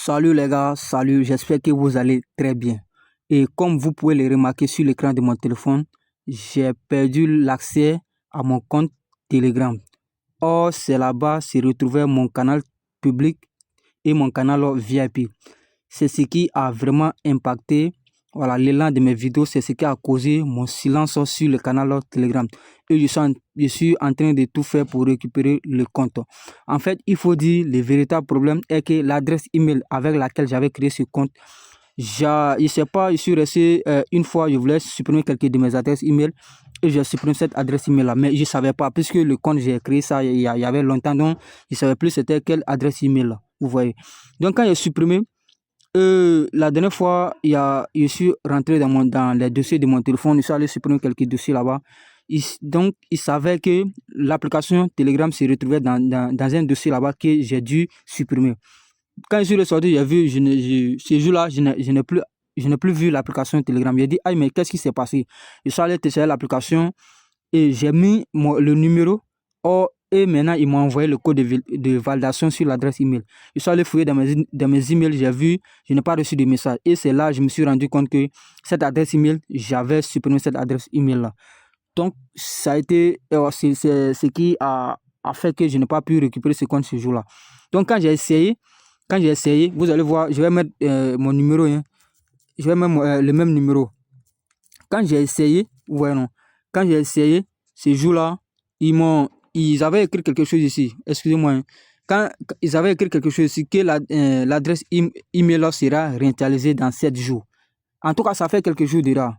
Salut les gars, salut, j'espère que vous allez très bien. Et comme vous pouvez le remarquer sur l'écran de mon téléphone, j'ai perdu l'accès à mon compte Telegram. Or, c'est là-bas se retrouvait mon canal public et mon canal VIP. C'est ce qui a vraiment impacté l'élan de mes vidéos, c'est ce qui a causé mon silence sur le canal Telegram. Et je suis en train de tout faire pour récupérer le compte. En fait, il faut dire, le véritable problème est que l'adresse email avec laquelle j'avais créé ce compte, je ne sais pas, je suis resté une fois, je voulais supprimer quelques de mes adresses email et j'ai supprimé cette adresse email là, mais je ne savais pas, puisque le compte j'ai créé ça il y avait longtemps, donc je ne savais plus c'était quelle adresse email là, vous voyez. Donc quand j'ai supprimé, la dernière fois, je suis rentré dans les dossiers de mon téléphone, je suis allé supprimer quelques dossiers là-bas. Donc, il savait que l'application Telegram se retrouvait dans un dossier là-bas que j'ai dû supprimer. Quand je suis ressorti, j'ai vu, ce jour-là, je n'ai plus vu l'application Telegram. J'ai dit, aïe, mais qu'est-ce qui s'est passé? Je suis allé télécharger l'application et j'ai mis le numéro. Et maintenant, ils m'ont envoyé le code de validation sur l'adresse email. Je suis allé fouiller dans mes emails, j'ai vu, je n'ai pas reçu de message. Et c'est là que je me suis rendu compte que cette adresse email, j'avais supprimé cette adresse email-là. Donc, ça a été c'est ce qui a fait que je n'ai pas pu récupérer ce compte ce jour-là. Donc, quand j'ai essayé, vous allez voir, je vais mettre mon numéro. Hein. Je vais mettre le même numéro. Quand j'ai essayé, quand j'ai essayé, ce jour-là, ils avaient écrit quelque chose ici. Excusez-moi. Hein. Quand ils avaient écrit quelque chose ici, que l'adresse email sera réinitialisée dans 7 jours. En tout cas, ça fait quelques jours déjà.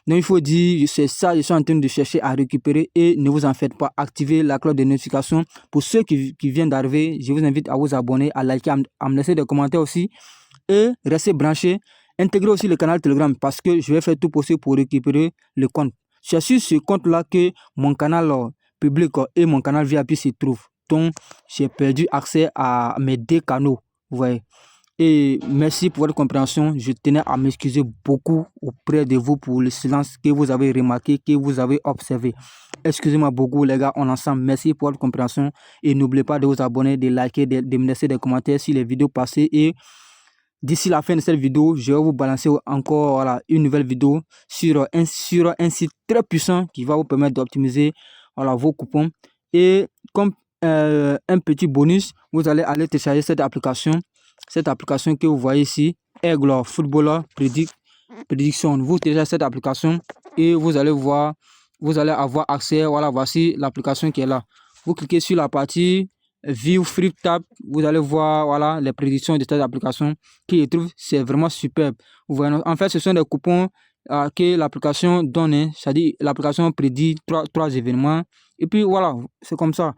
Donc, il faut dire, c'est ça, je suis en train de chercher à récupérer et ne vous en faites pas. Activez la cloche de notification. Pour ceux qui viennent d'arriver, je vous invite à vous abonner, à liker, à me laisser des commentaires aussi et restez branchés. Intégrez aussi le canal Telegram parce que je vais faire tout possible pour récupérer le compte. C'est sur ce compte-là que mon canal public et mon canal VIP se trouvent. Donc, j'ai perdu accès à mes deux canaux. Vous voyez. Et merci pour votre compréhension. Je tenais à m'excuser beaucoup auprès de vous pour le silence que vous avez remarqué, que vous avez observé. Excusez-moi beaucoup les gars, on est ensemble. Merci pour votre compréhension. Et n'oubliez pas de vous abonner, de liker, de me laisser des commentaires sur les vidéos passées. Et d'ici la fin de cette vidéo, je vais vous balancer encore une nouvelle vidéo sur un site très puissant qui va vous permettre d'optimiser vos coupons. Et comme un petit bonus, vous allez aller télécharger cette application que vous voyez ici, Aigle Footballer Prediction. Vous téléchargez cette application et vous allez avoir accès. Voilà, voici l'application qui est là. Vous cliquez sur la partie View Free Tab, vous allez voir les prédictions de cette application qui, je trouve, c'est vraiment superbe. Vous voyez, en fait, ce sont des coupons que l'application donne. C'est-à-dire, l'application prédit trois événements. Et puis voilà, c'est comme ça.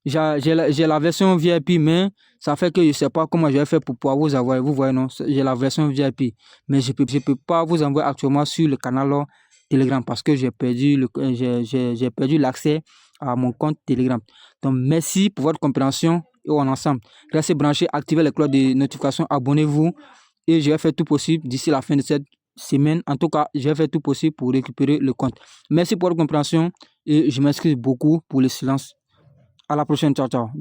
J'ai la version VIP, mais ça fait que je ne sais pas comment je vais faire pour pouvoir vous envoyer. Vous voyez, non, j'ai la version VIP, mais je peux pas vous envoyer actuellement sur le canal Telegram parce que j'ai perdu l'accès à mon compte Telegram. Donc, merci pour votre compréhension et on est ensemble. Restez branchés, activez les cloches de notification, abonnez-vous et je vais faire tout possible d'ici la fin de cette semaine. En tout cas, je vais faire tout possible pour récupérer le compte. Merci pour votre compréhension et je m'excuse beaucoup pour le silence. À la prochaine, ciao, ciao.